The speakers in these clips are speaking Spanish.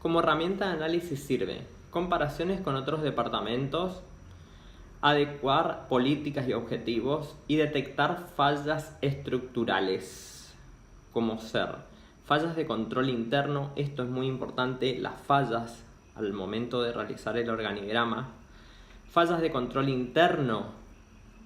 Como herramienta de análisis sirve comparaciones con otros departamentos, adecuar políticas y objetivos y detectar fallas estructurales, como ser fallas de control interno. Esto es muy importante, las fallas al momento de realizar el organigrama. Fallas de control interno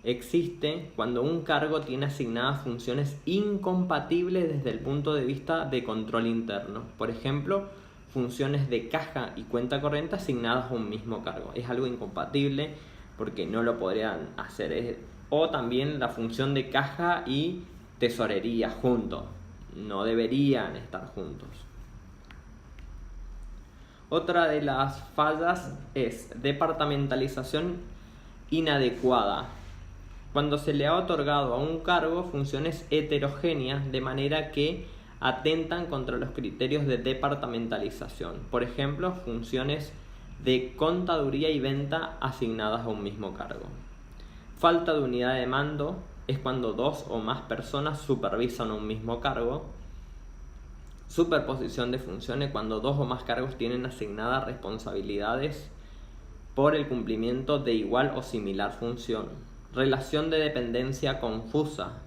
existe cuando un cargo tiene asignadas funciones incompatibles desde el punto de vista de control interno. Por ejemplo, funciones de caja y cuenta corriente asignadas a un mismo cargo. Es algo incompatible porque no lo podrían hacer. O también la función de caja y tesorería juntos. No deberían estar juntos. Otra de las fallas es departamentalización inadecuada. Cuando se le ha otorgado a un cargo funciones heterogéneas de manera que atentan contra los criterios de departamentalización. Por ejemplo, funciones de contaduría y venta asignadas a un mismo cargo. Falta de unidad de mando es cuando dos o más personas supervisan un mismo cargo. Superposición de funciones cuando dos o más cargos tienen asignadas responsabilidades por el cumplimiento de igual o similar función. Relación de dependencia confusa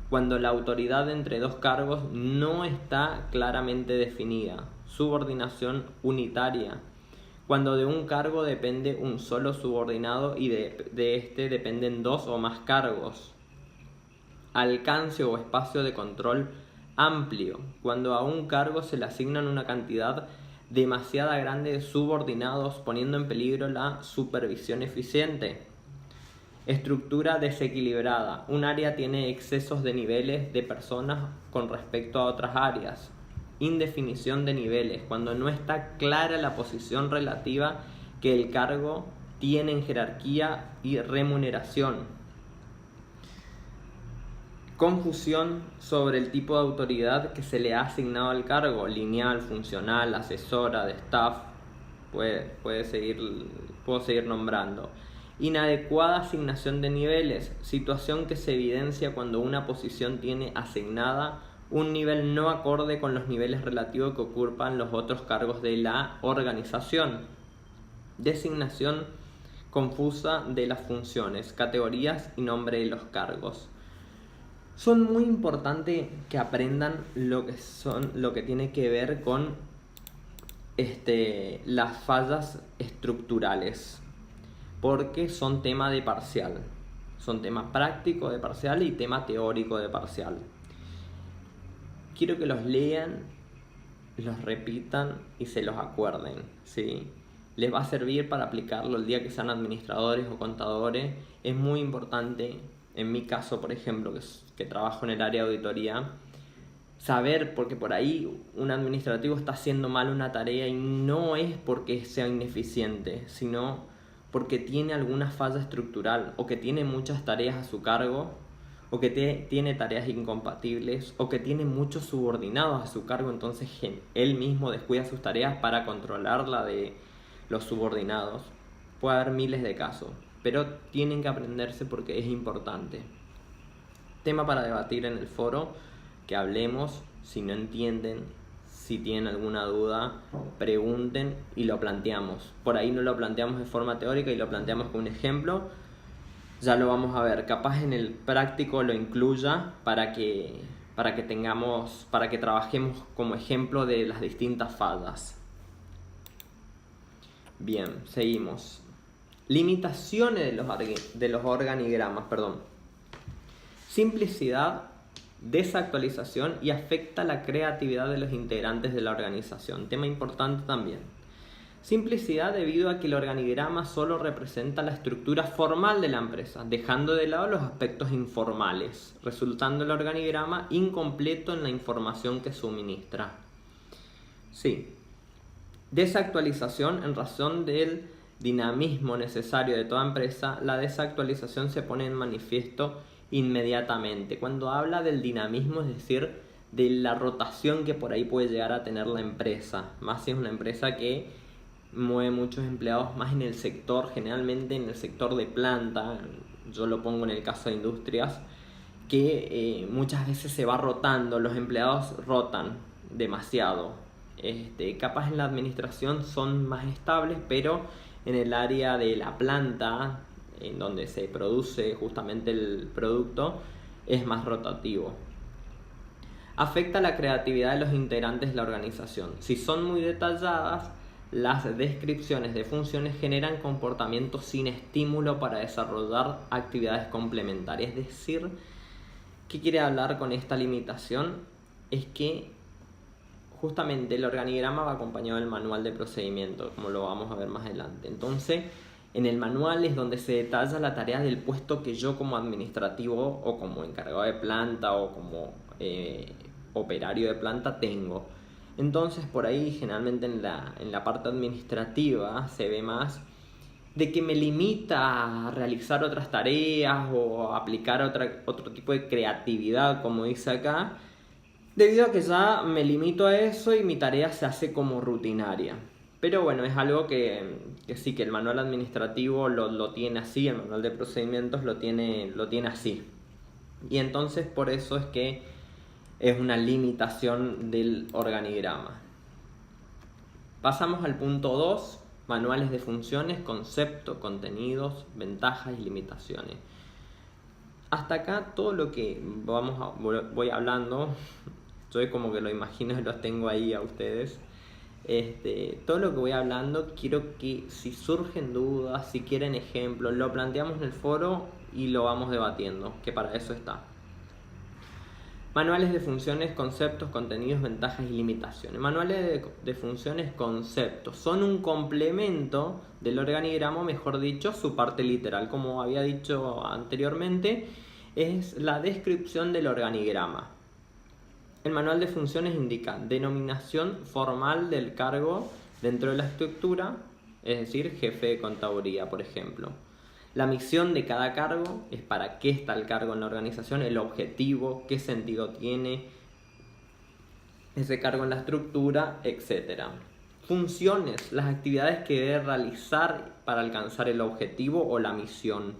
cuando la autoridad entre dos cargos no está claramente definida. Subordinación unitaria cuando de un cargo depende un solo subordinado y de este dependen dos o más cargos. Alcance o espacio de control amplio cuando a un cargo se le asignan una cantidad demasiado grande de subordinados poniendo en peligro la supervisión eficiente. Estructura desequilibrada. Un área tiene excesos de niveles de personas con respecto a otras áreas. Indefinición de niveles, cuando no está clara la posición relativa que el cargo tiene en jerarquía y remuneración. Confusión sobre el tipo de autoridad que se le ha asignado al cargo, lineal, funcional, asesora, de staff, puedo seguir nombrando. Inadecuada asignación de niveles, situación que se evidencia cuando una posición tiene asignada un nivel no acorde con los niveles relativos que ocupan los otros cargos de la organización. Designación confusa de las funciones, categorías y nombre de los cargos. Son muy importantes que aprendan lo que tiene que ver con las fallas estructurales, porque son tema de parcial. Son tema práctico de parcial y tema teórico de parcial. Quiero que los lean, los repitan y se los acuerden, ¿sí? Les va a servir para aplicarlo el día que sean administradores o contadores. Es muy importante, en mi caso, por ejemplo, que trabajo en el área de auditoría, saber, porque por ahí un administrativo está haciendo mal una tarea y no es porque sea ineficiente, sino porque tiene alguna falla estructural o que tiene muchas tareas a su cargo o que tiene tareas incompatibles o que tiene muchos subordinados a su cargo, entonces él mismo descuida sus tareas para controlar la de los subordinados. Puede haber miles de casos, pero tienen que aprenderse porque es importante. Tema para debatir en el foro, que hablemos. Si no entienden, si tienen alguna duda, pregunten y lo planteamos. Por ahí no lo planteamos de forma teórica y lo planteamos con un ejemplo. Ya lo vamos a ver, capaz en el práctico lo incluya para que trabajemos como ejemplo de las distintas fallas. Bien, seguimos. Limitaciones de los organigramas, Simplicidad, desactualización y afecta la creatividad de los integrantes de la organización. Tema importante también. Simplicidad debido a que el organigrama solo representa la estructura formal de la empresa, dejando de lado los aspectos informales, resultando el organigrama incompleto en la información que suministra. Sí. Desactualización en razón del dinamismo necesario de toda empresa. La desactualización se pone en manifiesto inmediatamente. Cuando habla del dinamismo, es decir, de la rotación que por ahí puede llegar a tener la empresa, más si es una empresa que mueve muchos empleados más en el sector, generalmente en el sector de planta, yo lo pongo en el caso de industrias, que muchas veces se va rotando, los empleados rotan demasiado. Capaz en la administración son más estables, pero en el área de la planta, en donde se produce justamente el producto, es más rotativo. Afecta la creatividad de los integrantes de la organización. Si son muy detalladas, las descripciones de funciones generan comportamientos sin estímulo para desarrollar actividades complementarias. Es decir, ¿qué quiere hablar con esta limitación? Es que justamente el organigrama va acompañado del manual de procedimiento, como lo vamos a ver más adelante. Entonces, en el manual es donde se detalla la tarea del puesto que yo como administrativo o como encargado de planta o como operario de planta tengo. Entonces, por ahí generalmente en la parte administrativa se ve más de que me limita a realizar otras tareas o a aplicar otro tipo de creatividad, como dice acá, debido a que ya me limito a eso y mi tarea se hace como rutinaria. Pero bueno, es algo que sí, que el manual administrativo lo tiene así, el manual de procedimientos lo tiene así. Y entonces por eso es que es una limitación del organigrama. Pasamos al punto 2, manuales de funciones, conceptos, contenidos, ventajas y limitaciones. Hasta acá todo lo que voy hablando, yo como que lo imagino y los tengo ahí a ustedes. Todo lo que voy hablando, quiero que si surgen dudas, si quieren ejemplos, lo planteamos en el foro y lo vamos debatiendo, que para eso está. Manuales de funciones, conceptos, contenidos, ventajas y limitaciones. Manuales de funciones, conceptos. Son un complemento del organigrama, mejor dicho, su parte literal. Como había dicho anteriormente, es la descripción del organigrama. El manual de funciones indica denominación formal del cargo dentro de la estructura, es decir, jefe de contaduría, por ejemplo. La misión de cada cargo es para qué está el cargo en la organización, el objetivo, qué sentido tiene ese cargo en la estructura, etc. Funciones, las actividades que debe realizar para alcanzar el objetivo o la misión.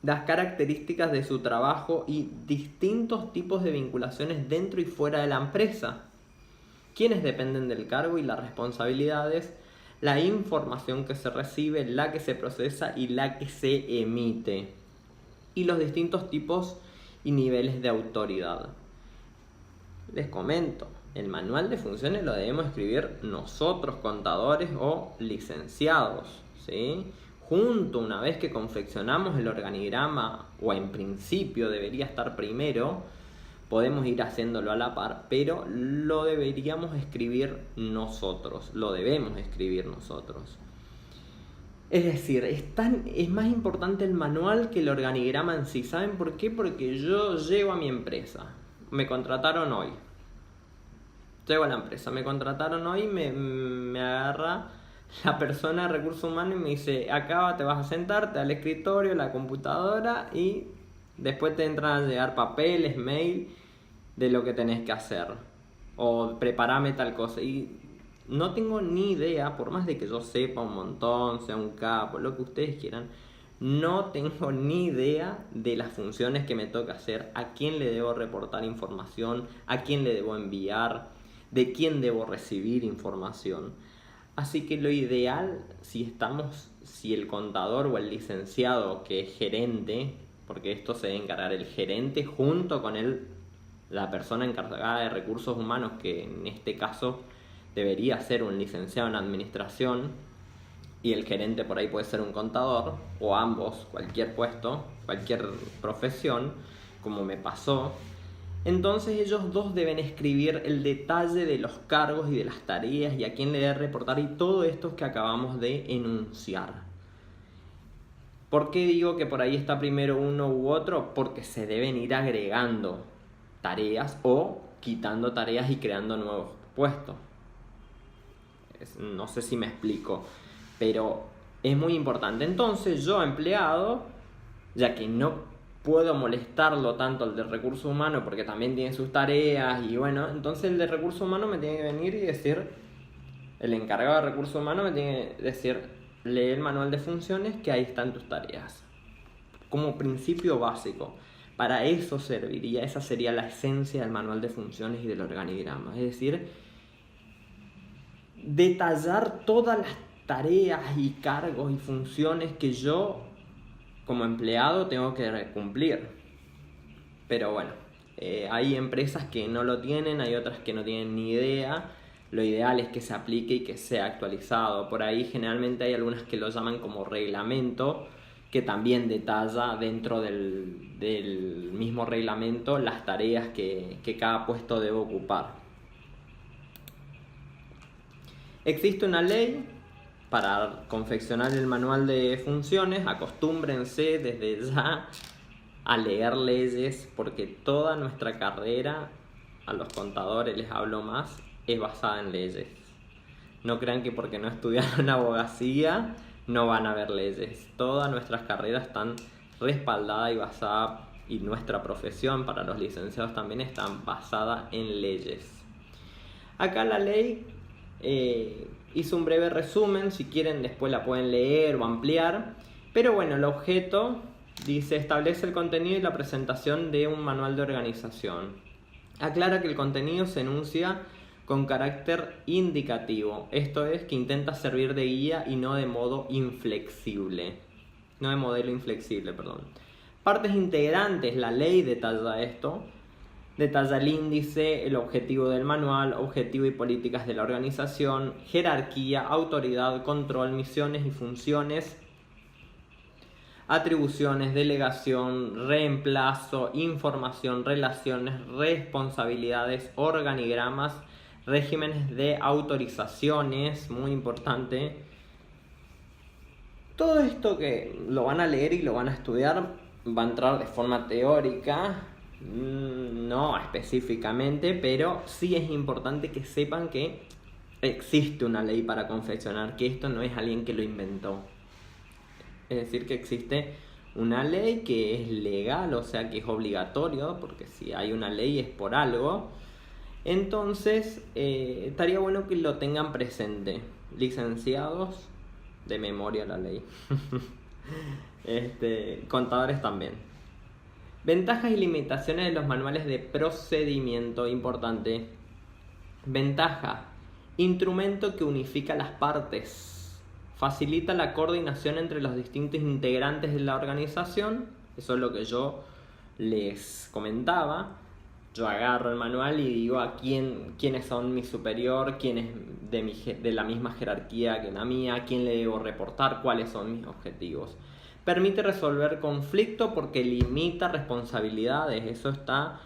Las características de su trabajo y distintos tipos de vinculaciones dentro y fuera de la empresa. Quienes dependen del cargo y las responsabilidades, la información que se recibe, la que se procesa y la que se emite. Y los distintos tipos y niveles de autoridad. Les comento, el manual de funciones lo debemos escribir nosotros, contadores o licenciados, ¿sí? Una vez que confeccionamos el organigrama, o en principio debería estar primero, podemos ir haciéndolo a la par, pero lo deberíamos escribir nosotros, lo debemos escribir nosotros. Es decir, es más importante el manual que el organigrama en sí. ¿Saben por qué? Porque yo llego a mi empresa, me contrataron hoy. Llego a la empresa, me contrataron hoy, me agarra la persona de recursos humanos y me dice, acá te vas a sentar, te da el escritorio, la computadora y después te entran a llegar papeles, mail de lo que tenés que hacer. O preparame tal cosa. Y no tengo ni idea, por más de que yo sepa un montón, sea un capo, lo que ustedes quieran, no tengo ni idea de las funciones que me toca hacer, a quién le debo reportar información, a quién le debo enviar, de quién debo recibir información. Así que lo ideal, si el contador o el licenciado que es gerente, porque esto se debe encargar el gerente junto con la persona encargada de recursos humanos, que en este caso debería ser un licenciado en administración, y el gerente por ahí puede ser un contador, o ambos, cualquier puesto, cualquier profesión, como me pasó. Entonces ellos dos deben escribir el detalle de los cargos y de las tareas y a quién le debe reportar y todo esto que acabamos de enunciar. ¿Por qué digo que por ahí está primero uno u otro? Porque se deben ir agregando tareas o quitando tareas y creando nuevos puestos. No sé si me explico, pero es muy importante. Entonces yo, empleado, ya que no puedo molestarlo tanto el de recursos humanos porque también tiene sus tareas y bueno, entonces el de recursos humanos me tiene que venir y decir, el encargado de recursos humanos me tiene que decir, lee el manual de funciones que ahí están tus tareas, como principio básico. Para eso serviría, esa sería la esencia del manual de funciones y del organigrama. Es decir, detallar todas las tareas y cargos y funciones que yo como empleado tengo que cumplir. Pero bueno, hay empresas que no lo tienen, hay otras que no tienen ni idea. Lo ideal es que se aplique y que sea actualizado. Por ahí generalmente hay algunas que lo llaman como reglamento, que también detalla dentro del mismo reglamento las tareas que cada puesto debe ocupar. Existe una ley para confeccionar el manual de funciones. Acostúmbrense desde ya a leer leyes, porque toda nuestra carrera, a los contadores les hablo más, es basada en leyes. No crean que porque no estudiaron abogacía no van a ver leyes. Todas nuestras carreras están respaldadas y basadas, y nuestra profesión para los licenciados también están basada en leyes. Acá la ley hizo un breve resumen, si quieren después la pueden leer o ampliar, pero bueno, el objeto dice: establece el contenido y la presentación de un manual de organización. Aclara que el contenido se enuncia con carácter indicativo, esto es, que intenta servir de guía y no de modo inflexible. No de modelo inflexible, perdón. Partes integrantes, la ley detalla esto. Detalla el índice, el objetivo del manual, objetivo y políticas de la organización, jerarquía, autoridad, control, misiones y funciones, atribuciones, delegación, reemplazo, información, relaciones, responsabilidades, organigramas, regímenes de autorizaciones, muy importante. Todo esto que lo van a leer y lo van a estudiar va a entrar de forma teórica, no específicamente, pero sí es importante que sepan que existe una ley para confeccionar, que esto no es alguien que lo inventó. Es decir, que existe una ley que es legal, o sea que es obligatorio, porque si hay una ley es por algo. Entonces, estaría bueno que lo tengan presente. Licenciados, de memoria la ley. Contadores también. Ventajas y limitaciones de los manuales de procedimiento, importante. Ventaja: instrumento que unifica las partes. Facilita la coordinación entre los distintos integrantes de la organización. Eso es lo que yo les comentaba. Yo agarro el manual y digo a quiénes son mi superior, quién es de la misma jerarquía que la mía, a quién le debo reportar, cuáles son mis objetivos. Permite resolver conflictos porque limita responsabilidades. Eso está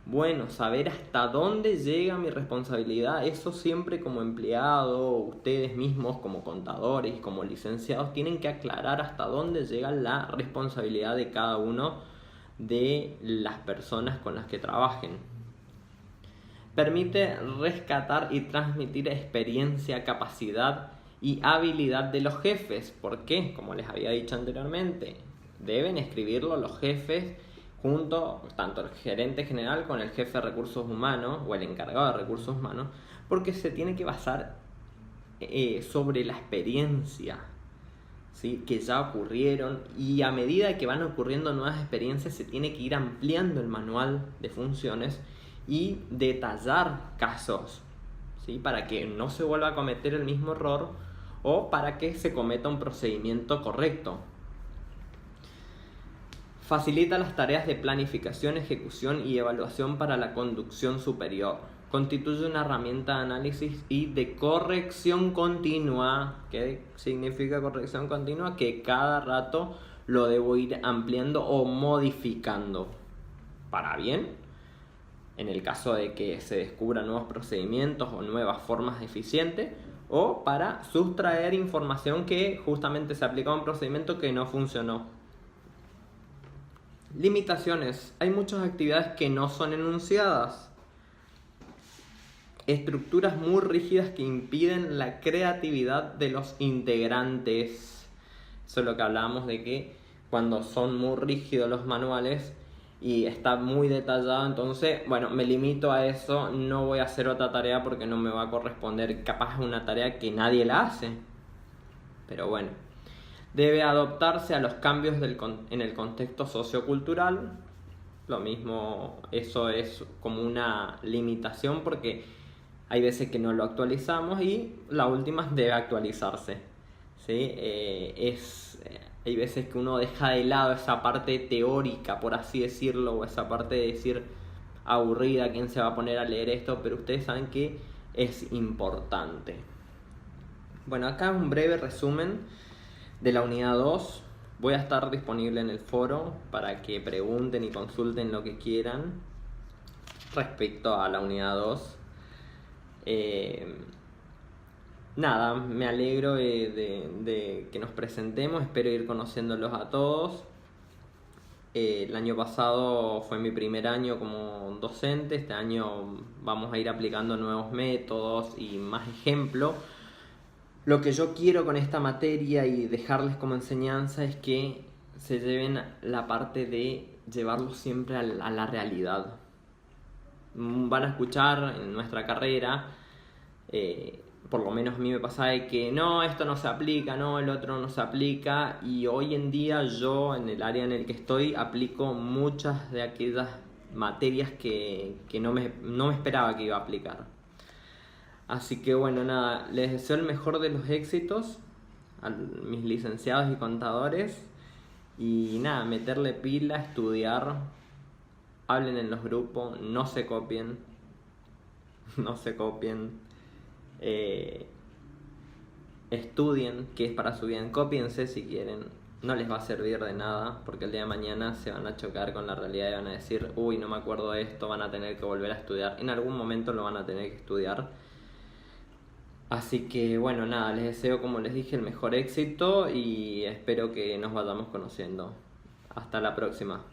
bueno, saber hasta dónde llega mi responsabilidad. Eso siempre como empleado, ustedes mismos como contadores y como licenciados tienen que aclarar hasta dónde llega la responsabilidad de cada uno de las personas con las que trabajen. Permite rescatar y transmitir experiencia, capacidad y habilidad de los jefes. ¿Por qué? Como les había dicho anteriormente, deben escribirlo los jefes junto, tanto el gerente general con el jefe de recursos humanos o el encargado de recursos humanos, porque se tiene que basar sobre la experiencia, ¿sí?, que ya ocurrieron, y a medida que van ocurriendo nuevas experiencias se tiene que ir ampliando el manual de funciones y detallar casos, ¿sí?, para que no se vuelva a cometer el mismo error o para que se cometa un procedimiento correcto. Facilita las tareas de planificación, ejecución y evaluación para la conducción superior. Constituye una herramienta de análisis y de corrección continua. ¿Qué significa corrección continua? Que cada rato lo debo ir ampliando o modificando para bien, en el caso de que se descubran nuevos procedimientos o nuevas formas eficientes, o para sustraer información que justamente se aplicó a un procedimiento que no funcionó. Limitaciones. Hay muchas actividades que no son enunciadas. Estructuras muy rígidas que impiden la creatividad de los integrantes. Eso es lo que hablábamos de que cuando son muy rígidos los manuales y está muy detallado, entonces, bueno, me limito a eso, no voy a hacer otra tarea porque no me va a corresponder, capaz una tarea que nadie la hace. Pero bueno, debe adaptarse a los cambios en el contexto sociocultural. lo mismo, eso es como una limitación porque hay veces que no lo actualizamos y la última debe actualizarse. ¿Sí? Hay veces que uno deja de lado esa parte teórica, por así decirlo, o esa parte de decir aburrida, quién se va a poner a leer esto, pero ustedes saben que es importante. Bueno, acá un breve resumen de la unidad 2. Voy a estar disponible en el foro para que pregunten y consulten lo que quieran respecto a la unidad 2. Nada, me alegro de que nos presentemos, espero ir conociéndolos a todos. El año pasado fue mi primer año como docente, este año vamos a ir aplicando nuevos métodos y más ejemplos. Lo que yo quiero con esta materia y dejarles como enseñanza es que se lleven la parte de llevarlo siempre a la realidad. Van a escuchar en nuestra carrera, por lo menos a mí me pasa de que no, esto no se aplica, no, el otro no se aplica, y hoy en día yo en el área en el que estoy aplico muchas de aquellas materias que no me esperaba que iba a aplicar. Así que bueno, nada, les deseo el mejor de los éxitos a mis licenciados y contadores, y nada, meterle pila, estudiar, hablen en los grupos, no se copien, no se copien. Estudien, que es para su bien, cópiense si quieren, no les va a servir de nada porque el día de mañana se van a chocar con la realidad y van a decir, uy, no me acuerdo de esto, van a tener que volver a estudiar, en algún momento lo van a tener que estudiar. Así que bueno, nada, les deseo, como les dije, el mejor éxito y espero que nos vayamos conociendo. Hasta la próxima.